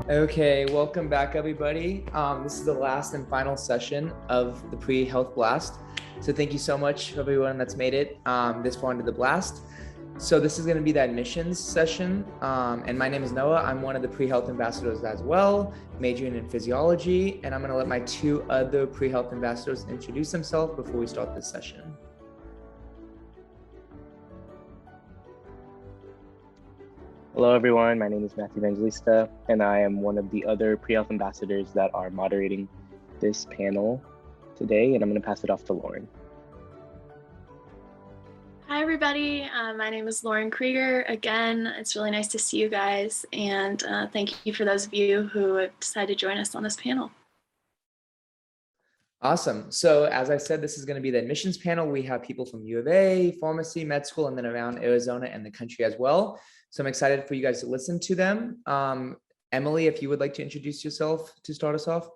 Okay, welcome back, everybody. This is the last and final session of the pre-health blast. So thank you so much for everyone that's made it this far into the blast. So this is going to be the admissions session. And my name is Noah. I'm one of the pre-health ambassadors as well, majoring in physiology. And I'm going to let my two other pre-health ambassadors introduce themselves before we start this session. Hello, everyone. My name is Matthew Evangelista, and I am one of the other pre-health ambassadors that are moderating this panel today, and I'm going to pass it off to Lauren. Hi, everybody. My name is Lauren Krieger. Again, it's really nice to see you guys, and thank you for those of you who have decided to join us on this panel. Awesome. So as I said, this is going to be the admissions panel. We have people from U of A, pharmacy, med school, and then around Arizona and the country as well. So I'm excited for you guys to listen to them. Emily, if you would like to introduce yourself to start us off.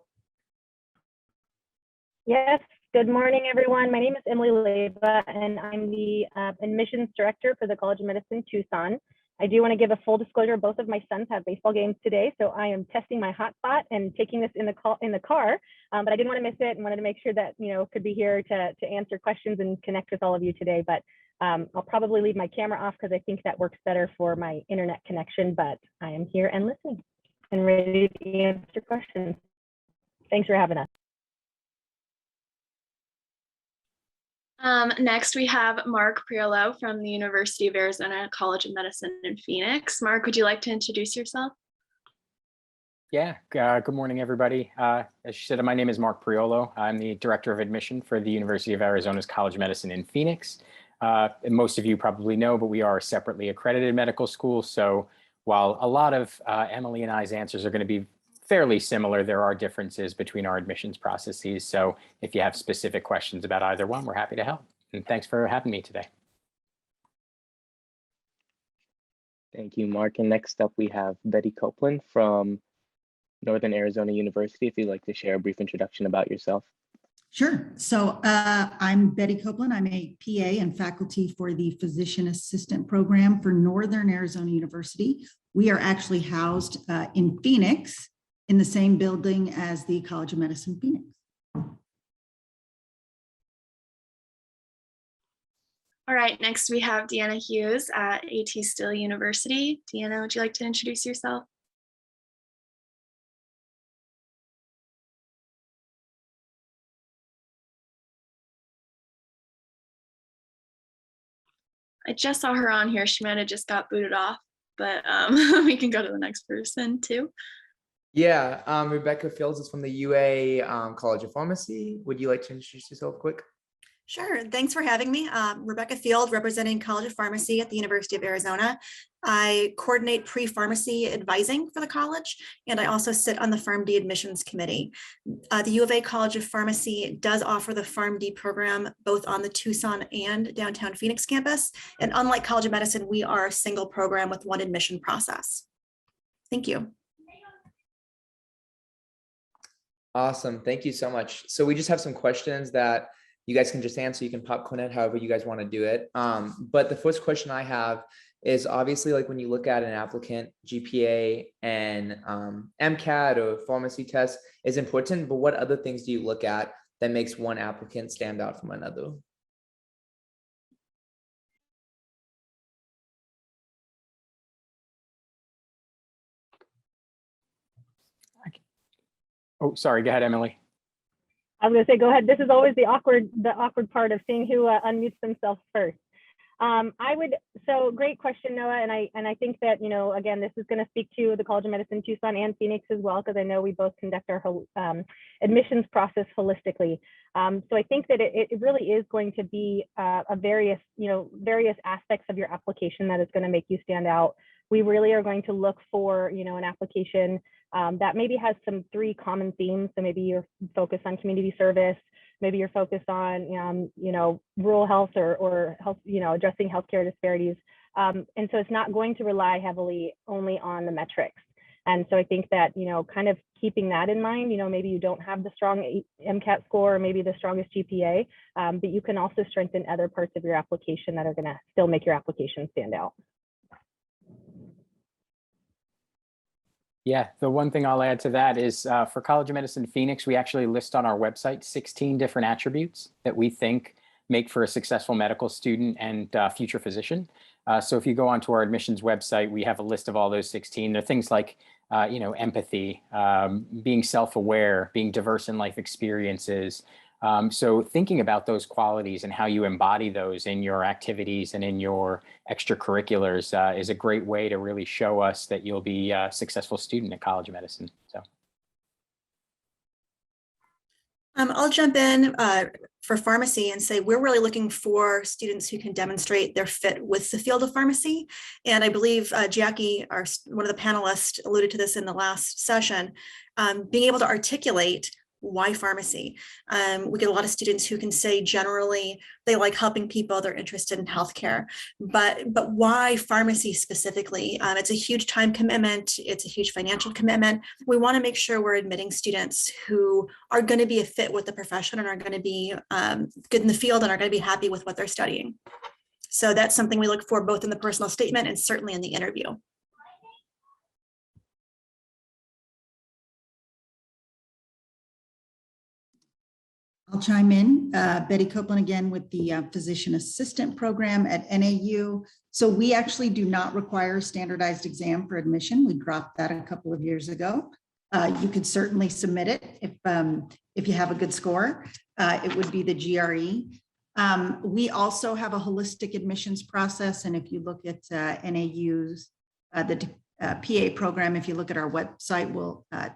Yes, good morning, everyone. My name is Emily Leyva, and I'm the admissions director for the College of Medicine, Tucson. I do want to give a full disclosure. Both of my sons have baseball games today, so I am testing my hotspot and taking this in the car. But I didn't want to miss it and wanted to make sure that could be here to answer questions and connect with all of you today. But I'll probably leave my camera off because I think that works better for my internet connection. But I am here and listening and ready to answer questions. Thanks for having us. Next, we have Mark Priolo from the University of Arizona College of Medicine in Phoenix. Mark, would you like to introduce yourself? Yeah, good morning, everybody. As she said, my name is Mark Priolo. I'm the Director of Admission for the University of Arizona's College of Medicine in Phoenix. And most of you probably know, but we are a separately accredited medical school. So while a lot of Emily and I's answers are going to be fairly similar, there are differences between our admissions processes. So if you have specific questions about either one, we're happy to help. And thanks for having me today. Thank you, Mark. And next up, we have Betty Copeland from Northern Arizona University. If you'd like to share a brief introduction about yourself. Sure. So I'm Betty Copeland. I'm a PA and faculty for the Physician Assistant Program for Northern Arizona University. We are actually housed in Phoenix, in the same building as the College of Medicine Phoenix. All right, next we have Deanna Hughes at AT Still University. Deanna, would you like to introduce yourself? I just saw her on here. She might have just got booted off, but we can go to the next person too. Yeah, Rebecca Fields is from the UA College of Pharmacy. Would you like to introduce yourself quick? Sure. Thanks for having me. Rebecca Field, representing College of Pharmacy at the University of Arizona. I coordinate pre-pharmacy advising for the college, and I also sit on the PharmD admissions committee. The U of A College of Pharmacy does offer the PharmD program both on the Tucson and downtown Phoenix campus. And unlike College of Medicine, we are a single program with one admission process. Thank you. Awesome. Thank you so much. So we just have some questions that you guys can just answer. You can popcorn it however you guys want to do it. But the first question I have is obviously, like, when you look at an applicant, GPA and MCAT or pharmacy test is important, but what other things do you look at that makes one applicant stand out from another? Oh, sorry, go ahead, Emily. I was going to say, go ahead. This is always the awkward part of seeing who unmutes themselves first. So great question, Noah. And I think that, again, this is going to speak to the College of Medicine, Tucson and Phoenix as well, because I know we both conduct our admissions process holistically. So I think that it really is going to be various aspects of your application that is going to make you stand out. We really are going to look for, an application that maybe has three common themes. So maybe you're focused on community service, maybe you're focused on, rural health or health, addressing healthcare disparities. And so it's not going to rely heavily only on the metrics. And so I think that, kind of keeping that in mind, maybe you don't have the strong MCAT score or maybe the strongest GPA, but you can also strengthen other parts of your application that are going to still make your application stand out. Yeah, the one thing I'll add to that is for College of Medicine Phoenix, we actually list on our website 16 different attributes that we think make for a successful medical student and future physician. So if you go onto our admissions website, we have a list of all those 16. They're things like, empathy, being self-aware, being diverse in life experiences. So thinking about those qualities and how you embody those in your activities and in your extracurriculars is a great way to really show us that you'll be a successful student at College of Medicine. So. I'll jump in for pharmacy and say we're really looking for students who can demonstrate their fit with the field of pharmacy. And I believe Jackie, one of the panelists, alluded to this in the last session, being able to articulate why pharmacy. We get a lot of students who can say generally they like helping people, they're interested in healthcare, but why pharmacy specifically? It's a huge time commitment, it's a huge financial commitment. We want to make sure we're admitting students who are going to be a fit with the profession and are going to be good in the field and are going to be happy with what they're studying. So that's something we look for both in the personal statement and certainly in the interview. I'll chime in. Betty Copeland again with the physician assistant program at NAU. So we actually do not require a standardized exam for admission. We dropped that a couple of years ago. You could certainly submit it if you have a good score. It would be the GRE. We also have a holistic admissions process. And if you look at NAU's, the PA program, if you look at our website,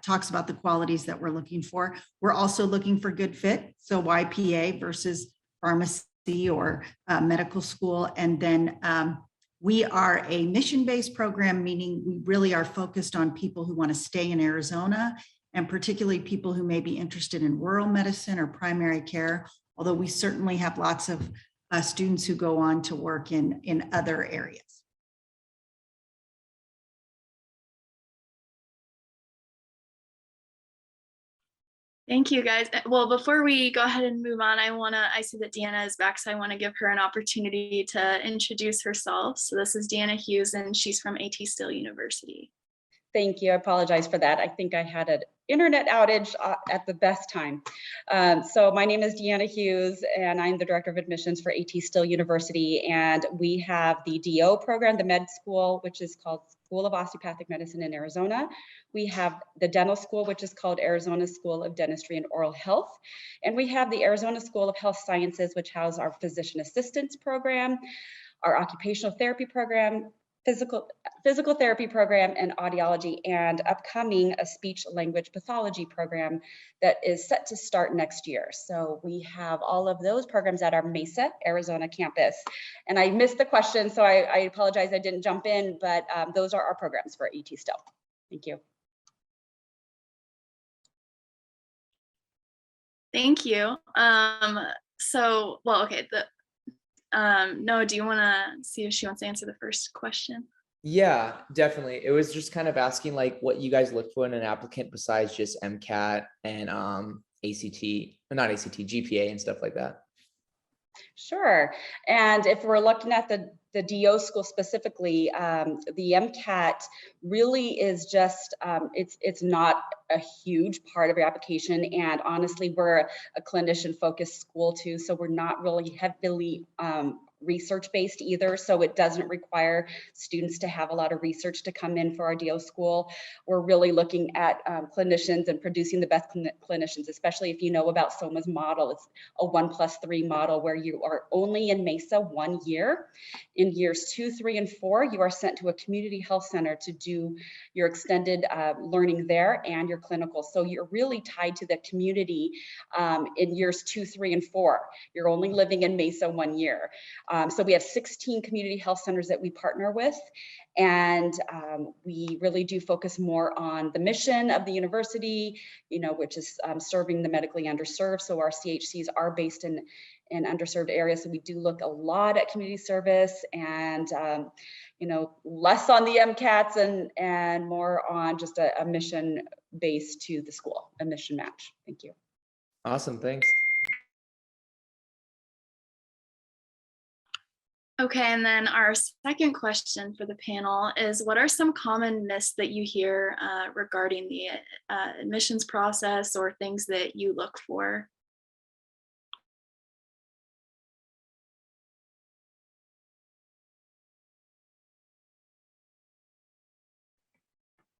talks about the qualities that we're looking for. We're also looking for good fit. So why PA versus pharmacy or medical school. And then we are a mission-based program, meaning we really are focused on people who want to stay in Arizona, and particularly people who may be interested in rural medicine or primary care, although we certainly have lots of students who go on to work in other areas. Thank you, guys. Well, before we go ahead and move on, I see that Deanna is back, so I want to give her an opportunity to introduce herself. So this is Deanna Hughes, and she's from AT Still University. Thank you. I apologize for that. I think I had an internet outage at the best time. So my name is Deanna Hughes, and I'm the Director of Admissions for AT Still University. And we have the DO program, the med school, which is called School of Osteopathic Medicine in Arizona. We have the dental school, which is called Arizona School of Dentistry and Oral Health. And we have the Arizona School of Health Sciences, which houses our physician assistants program, our occupational therapy program, physical therapy program, and audiology, and upcoming a speech language pathology program that is set to start next year. So we have all of those programs at our Mesa, Arizona campus. And I missed the question, so I apologize I didn't jump in, but those are our programs for AT Still. Thank you. Thank you. Noah, do you want to see if she wants to answer the first question? Yeah, definitely. It was just kind of asking like what you guys look for in an applicant besides just MCAT and GPA and stuff like that. Sure. And if we're looking at the DO school specifically, the MCAT really is just, it's not a huge part of your application. And honestly, we're a clinician focused school too. So we're not really heavily research based either. So it doesn't require students to have a lot of research to come in for our DO school. We're really looking at clinicians and producing the best clinicians, especially if you know about SOMA's model. It's a 1+3 model where you are only in Mesa 1 year. In years 2, 3, and 4, you are sent to a community health center to do your extended learning there and your clinical. So you're really tied to the community in years 2, 3, and 4. You're only living in Mesa 1 year. So we have 16 community health centers that we partner with, and we really do focus more on the mission of the university, which is serving the medically underserved. So our CHCs are based in underserved areas. So we do look a lot at community service and, less on the MCATs and more on just a mission base to the school, a mission match. Thank you. Awesome, thanks. Okay, and then our second question for the panel is, what are some common myths that you hear regarding the admissions process or things that you look for?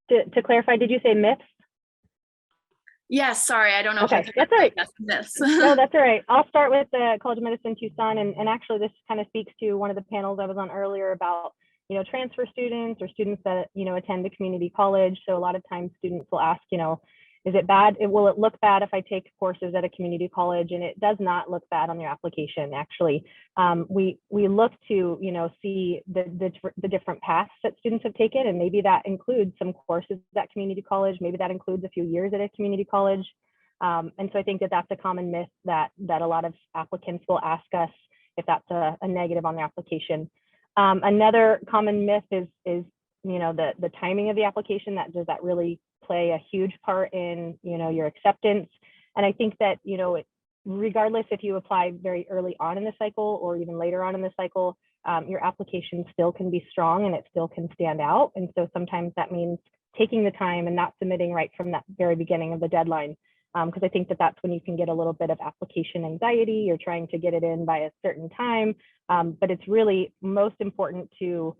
To clarify, did you say myths? Yes, sorry, I don't know Okay, if I that's all right. myths. No, that's all right. I'll start with the College of Medicine Tucson, and actually this kind of speaks to one of the panels I was on earlier about, you know, transfer students or students that, you know, attend the community college. So a lot of times students will ask, you know, is it bad? Will it look bad if I take courses at a community college? And it does not look bad on your application. Actually, we look to, you know, see the different paths that students have taken, and maybe that includes some courses at community college. Maybe that includes a few years at a community college. And so I think that that's a common myth that a lot of applicants will ask us if that's a negative on their application. Another common myth is you know, the timing of the application. Does that really play a huge part in, you know, your acceptance? And I think that, you know, regardless if you apply very early on in the cycle or even later on in the cycle, your application still can be strong and it still can stand out. And so sometimes that means taking the time and not submitting right from that very beginning of the deadline. Because I think that that's when you can get a little bit of application anxiety. You're trying to get it in by a certain time, but it's really most important to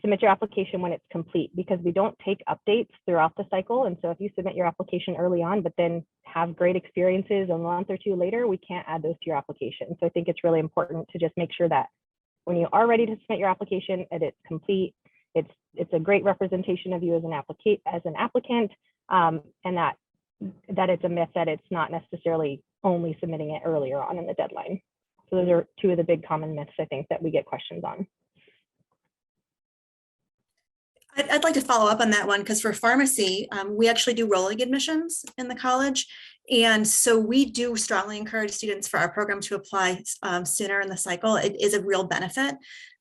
submit your application when it's complete, because we don't take updates throughout the cycle. And so if you submit your application early on, but then have great experiences a month or two later, we can't add those to your application. So I think it's really important to just make sure that when you are ready to submit your application, that it's complete. It's a great representation of you as an applicant, and that it's a myth that it's not necessarily only submitting it earlier on in the deadline. So those are two of the big common myths, I think, that we get questions on. I'd like to follow up on that one, because for pharmacy, we actually do rolling admissions in the college. And so we do strongly encourage students for our program to apply sooner in the cycle. It is a real benefit.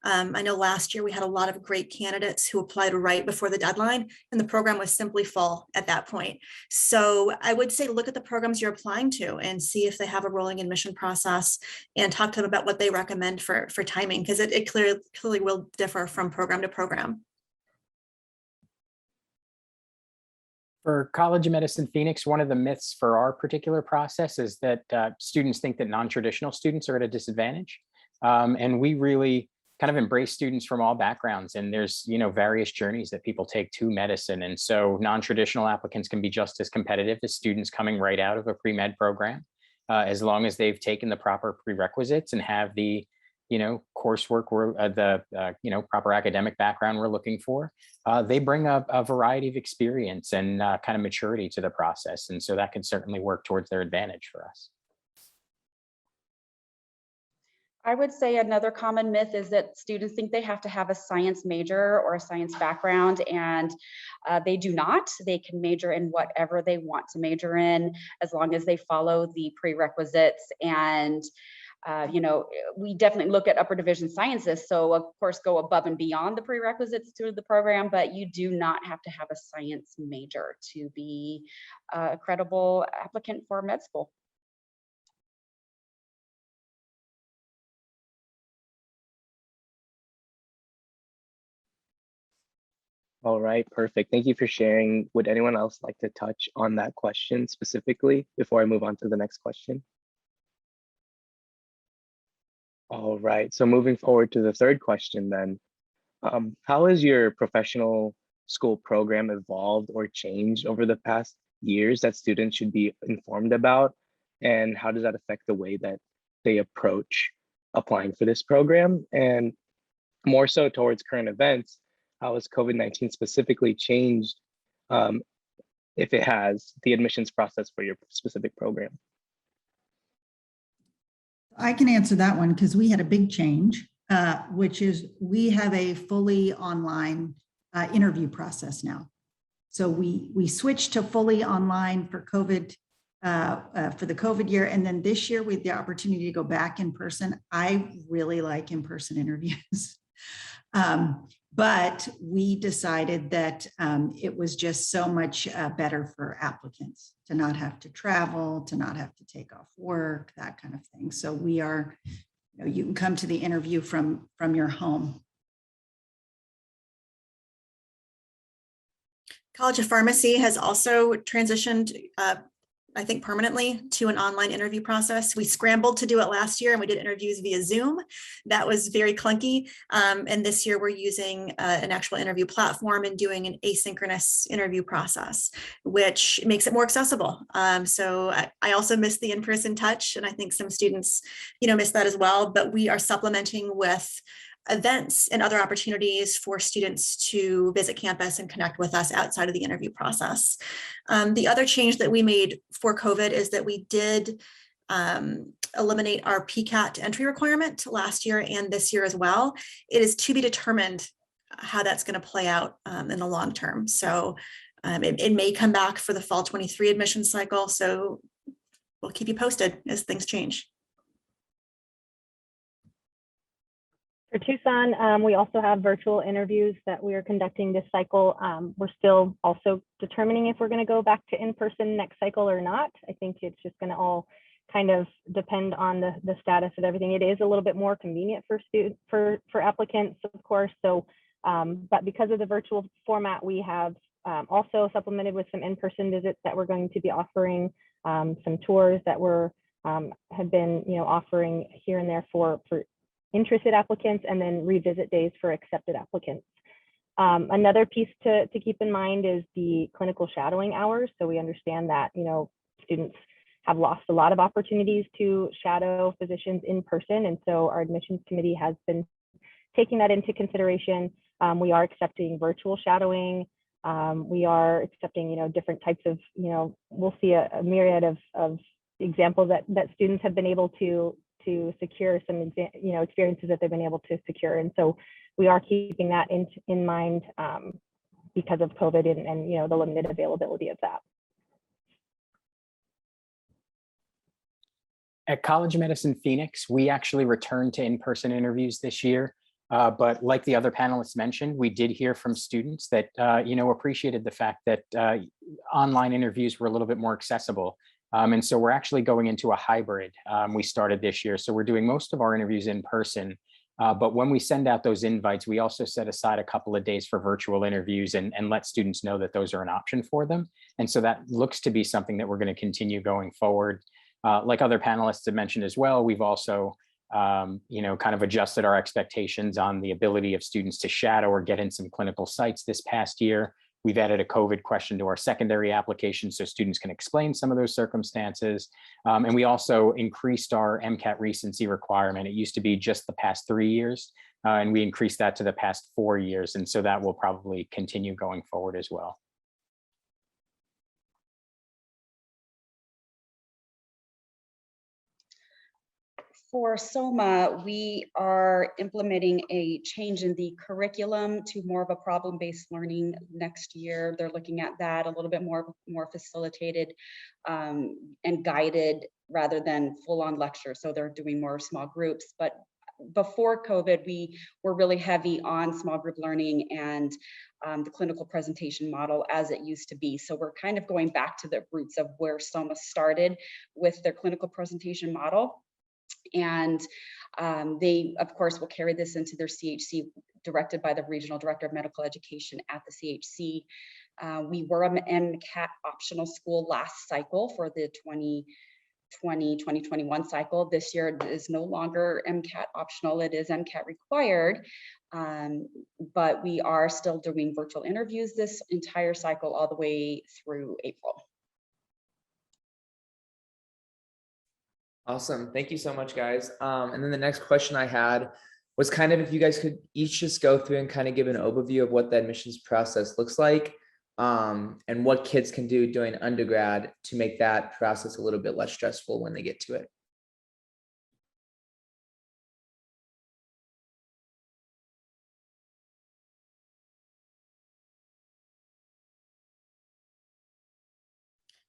I know last year we had a lot of great candidates who applied right before the deadline, and the program was simply full at that point. So I would say look at the programs you're applying to and see if they have a rolling admission process, and talk to them about what they recommend for timing, because it clearly will differ from program to program. For College of Medicine Phoenix, one of the myths for our particular process is that students think that non-traditional students are at a disadvantage. And we really kind of embrace students from all backgrounds. And there's, you know, various journeys that people take to medicine. And so non-traditional applicants can be just as competitive as students coming right out of a pre-med program, as long as they've taken the proper prerequisites and have the, you know, coursework or you know, proper academic background we're looking for. They bring a variety of experience and kind of maturity to the process. And so that can certainly work towards their advantage for us. I would say another common myth is that students think they have to have a science major or a science background, and they do not. They can major in whatever they want to major in, as long as they follow the prerequisites. And you know, we definitely look at upper division sciences, so of course go above and beyond the prerequisites to the program, but you do not have to have a science major to be a credible applicant for med school. All right, perfect. Thank you for sharing. Would anyone else like to touch on that question specifically before I move on to the next question? All right, so moving forward to the third question then, how has your professional school program evolved or changed over the past years that students should be informed about? And how does that affect the way that they approach applying for this program? And more so towards current events, how has COVID-19 specifically changed, if it has, the admissions process for your specific program? I can answer that one because we had a big change, which is we have a fully online interview process now. So we switched to fully online for COVID, for the COVID year. And then this year we had the opportunity to go back in person. I really like in-person interviews. But we decided that it was just so much better for applicants to not have to travel, to not have to take off work, that kind of thing. So we are you can come to the interview from your home. College of Pharmacy has also transitioned, I think permanently, to an online interview process. We scrambled to do it last year and we did interviews via Zoom. That was very clunky. And this year we're using an actual interview platform and doing an asynchronous interview process, which makes it more accessible. So I also miss the in-person touch, and I think some students, miss that as well, but we are supplementing with events and other opportunities for students to visit campus and connect with us outside of the interview process. The other change that we made for COVID is that we did eliminate our PCAT entry requirement last year and this year as well. It is to be determined how that's going to play out in the long term. So it may come back for the fall 23 admission cycle. So we'll keep you posted as things change. For Tucson, we also have virtual interviews that we are conducting this cycle. We're still also determining if we're going to go back to in-person next cycle or not. I think it's just going to all kind of depend on the status of everything. It is a little bit more convenient for applicants, of course. So, but because of the virtual format, we have also supplemented with some in-person visits that we're going to be offering, some tours that have been offering here and there for interested applicants, and then revisit days for accepted applicants. Another piece to keep in mind is the clinical shadowing hours. So we understand that students have lost a lot of opportunities to shadow physicians in person, and so our admissions committee has been taking that into consideration. We are accepting virtual shadowing. We are accepting different types of we'll see a myriad of examples that students have been able to secure some experiences that they've been able to secure. And so we are keeping that in mind because of COVID and the limited availability of that. At College of Medicine Phoenix, we actually returned to in-person interviews this year. But like the other panelists mentioned, we did hear from students that appreciated the fact that online interviews were a little bit more accessible. And so we're actually going into a hybrid. We started this year. So we're doing most of our interviews in person. But when we send out those invites, we also set aside a couple of days for virtual interviews and let students know that those are an option for them. And so that looks to be something that we're going to continue going forward. Like other panelists have mentioned as well, we've also kind of adjusted our expectations on the ability of students to shadow or get in some clinical sites this past year. We've added a COVID question to our secondary application so students can explain some of those circumstances. And we also increased our MCAT recency requirement. It used to be just the past 3 years, and we increased that to the past 4 years. And so that will probably continue going forward as well. For SOMA, we are implementing a change in the curriculum to more of a problem-based learning next year. They're looking at that a little bit more facilitated and guided rather than full-on lecture. So they're doing more small groups. But before COVID, we were really heavy on small group learning and the clinical presentation model as it used to be. So we're kind of going back to the roots of where SOMA started with their clinical presentation model. And they, of course, will carry this into their CHC, directed by the Regional Director of Medical Education at the CHC. We were an MCAT optional school last cycle for the 2020-2021 cycle. This year it is no longer MCAT optional, it is MCAT required. But we are still doing virtual interviews this entire cycle all the way through April. Awesome. Thank you so much, guys. And then the next question I had was kind of if you guys could each just go through and kind of give an overview of what the admissions process looks like and what kids can do during undergrad to make that process a little bit less stressful when they get to it.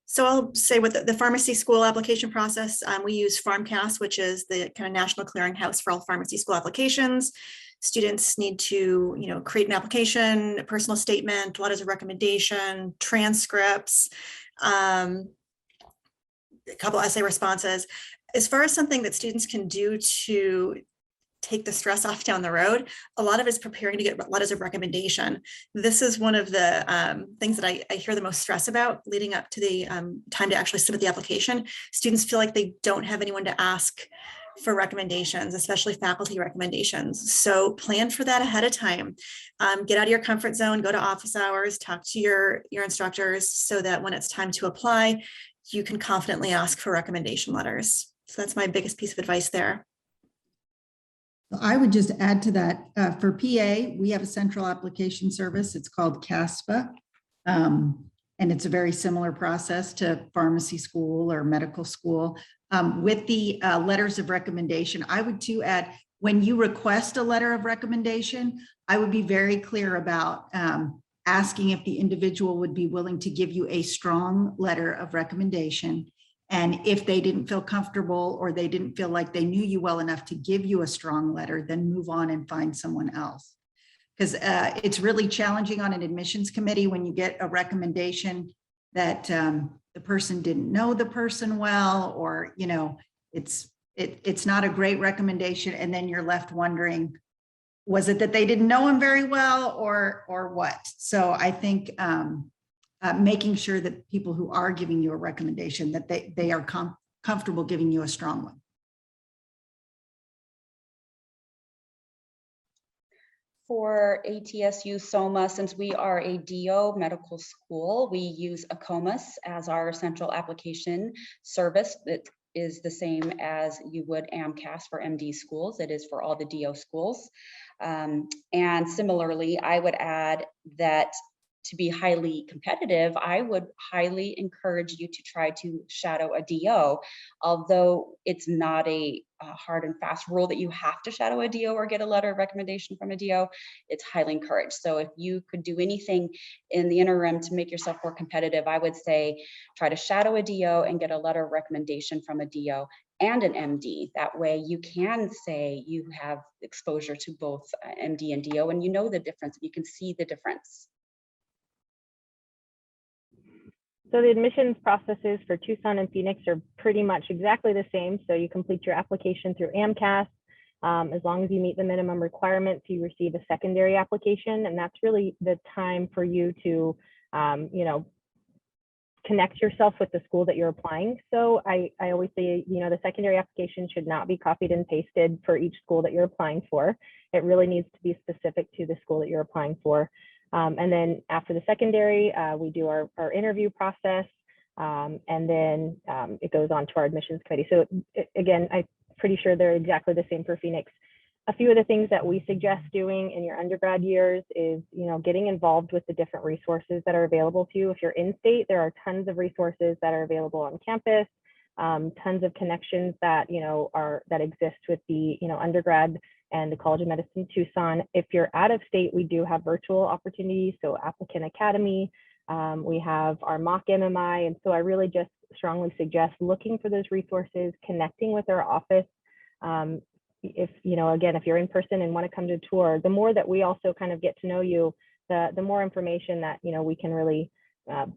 So I'll say with the pharmacy school application process, we use PharmCast, which is the kind of national clearinghouse for all pharmacy school applications. Students need to, create an application, a personal statement, letters of recommendation, transcripts, a couple essay responses. As far as something that students can do to take the stress off down the road, a lot of it is preparing to get letters of recommendation. This is one of the things that I hear the most stress about leading up to the time to actually submit the application. Students feel like they don't have anyone to ask for recommendations, especially faculty recommendations. So plan for that ahead of time. Get out of your comfort zone, go to office hours, talk to your instructors so that when it's time to apply, you can confidently ask for recommendation letters. So that's my biggest piece of advice there. I would just add to that, for PA, we have a central application service. It's called CASPA. And it's a very similar process to pharmacy school or medical school. With the letters of recommendation, I would too add, when you request a letter of recommendation, I would be very clear about asking if the individual would be willing to give you a strong letter of recommendation. And if they didn't feel comfortable or they didn't feel like they knew you well enough to give you a strong letter, then move on and find someone else. Because it's really challenging on an admissions committee when you get a recommendation that the person didn't know the person well, or, you know, it's not a great recommendation. And then you're left wondering, was it that they didn't know him very well or what? So I think making sure that people who are giving you a recommendation, that they are comfortable giving you a strong one. For ATSU SOMA, since we are a DO medical school, we use ACOMAS as our central application service. That is the same as you would AMCAS for MD schools. It is for all the DO schools. And similarly, I would add that to be highly competitive, I would highly encourage you to try to shadow a DO, although it's not a hard and fast rule that you have to shadow a DO or get a letter of recommendation from a DO. It's highly encouraged. So if you could do anything in the interim to make yourself more competitive, I would say try to shadow a DO and get a letter of recommendation from a DO and an MD. That way you can say you have exposure to both MD and DO, and you know the difference, you can see the difference. So the admissions processes for Tucson and Phoenix are pretty much exactly the same. So you complete your application through AMCAS. As long as you meet the minimum requirements, you receive a secondary application. And that's really the time for you to, you know, connect yourself with the school that you're applying. So I always say, you know, the secondary application should not be copied and pasted for each school that you're applying for. It really needs to be specific to the school that you're applying for. And then after the secondary, we do our interview process, and then it goes on to our admissions committee. So again, I'm pretty sure they're exactly the same for Phoenix. A few of the things that we suggest doing in your undergrad years is, you know, getting involved with the different resources that are available to you. If you're in state, there are tons of resources that are available on campus, tons of connections that, you know, that exist with the, you know, undergrad and the College of Medicine Tucson. If you're out of state, we do have virtual opportunities. So Applicant Academy, we have our mock MMI. And so I really just strongly suggest looking for those resources, connecting with our office. If, you know, again, if you're in person and want to come to a tour, the more that we also kind of get to know you, the more information that, you know, we can really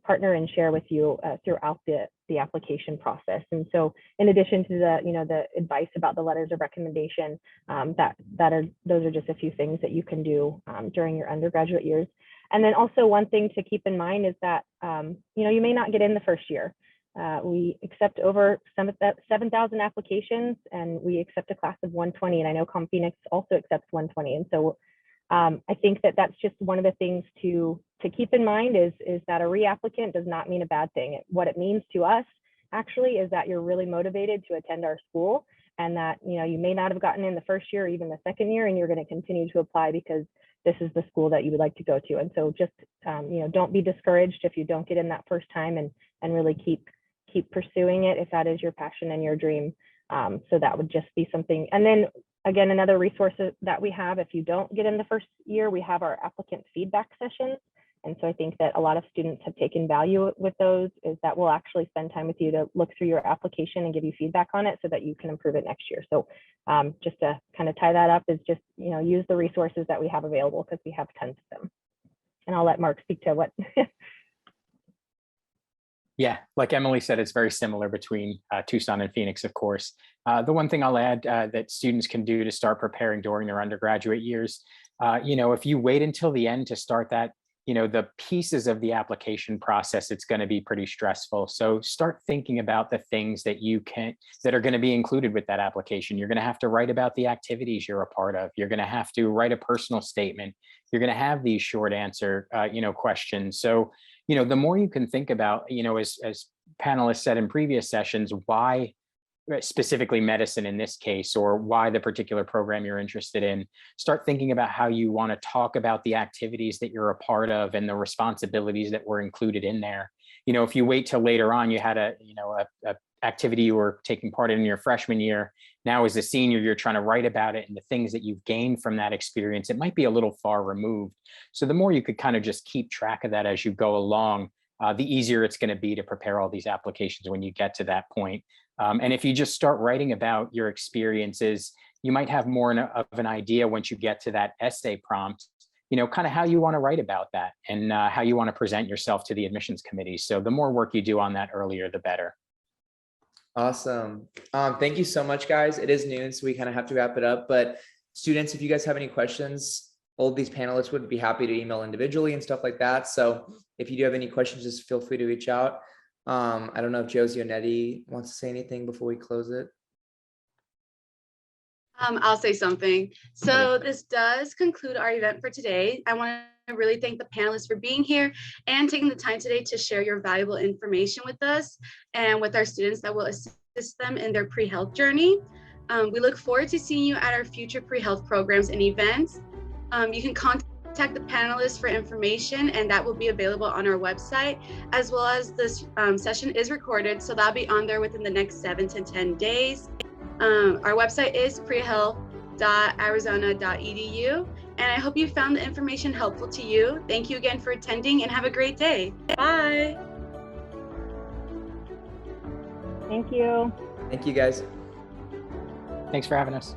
partner and share with you throughout the application process. And so in addition to the, you know, the advice about the letters of recommendation, those are just a few things that you can do during your undergraduate years. And then also one thing to keep in mind is that, you know, you may not get in the first year. We accept over 7,000 applications, and we accept a class of 120. And I know ComPhoenix also accepts 120. And so I think that that's just one of the things to keep in mind is that a reapplicant does not mean a bad thing. What it means to us actually is that you're really motivated to attend our school, and that, you know, you may not have gotten in the first year or even the second year, and you're going to continue to apply because this is the school that you would like to go to. And so just, you know, don't be discouraged if you don't get in that first time, and really keep pursuing it if that is your passion and your dream. So that would just be something. And then again, another resource that we have, if you don't get in the first year, we have our applicant feedback sessions. And so I think that a lot of students have taken value with those, is that we'll actually spend time with you to look through your application and give you feedback on it so that you can improve it next year. So just to kind of tie that up is just, you know, use the resources that we have available, because we have tons of them. And I'll let Mark speak to what. Yeah, like Emily said, it's very similar between Tucson and Phoenix, of course. The one thing I'll add that students can do to start preparing during their undergraduate years, if you wait until the end to start that, the pieces of the application process, it's going to be pretty stressful. So start thinking about the things that that are going to be included with that application. You're going to have to write about the activities you're a part of. You're going to have to write a personal statement. You're going to have these short answer, questions. So, the more you can think about, as panelists said in previous sessions, why specifically medicine in this case, or why the particular program you're interested in, start thinking about how you want to talk about the activities that you're a part of and the responsibilities that were included in there. If you wait till later on, you had a activity you were taking part in your freshman year. Now as a senior, you're trying to write about it and the things that you've gained from that experience, it might be a little far removed. So the more you could kind of just keep track of that as you go along, the easier it's going to be to prepare all these applications when you get to that point. And if you just start writing about your experiences, you might have more of an idea once you get to that essay prompt, kind of how you want to write about that and how you want to present yourself to the admissions committee. So the more work you do on that earlier, the better. Awesome. Thank you so much, guys. It is noon, so we kind of have to wrap it up. But students, if you guys have any questions, all of these panelists would be happy to email individually and stuff like that. So if you do have any questions, just feel free to reach out. I don't know if Josie or Nettie wants to say anything before we close it. I'll say something. So this does conclude our event for today. I want to really thank the panelists for being here and taking the time today to share your valuable information with us and with our students that will assist them in their pre-health journey. We look forward to seeing you at our future pre-health programs and events. You can contact the panelists for information, and that will be available on our website, as well as this session is recorded, so that'll be on there within the next 7 to 10 days. Our website is prehealth.arizona.edu, and I hope you found the information helpful to you. Thank you again for attending and have a great day. Bye. Thank you. Thank you, guys. Thanks for having us.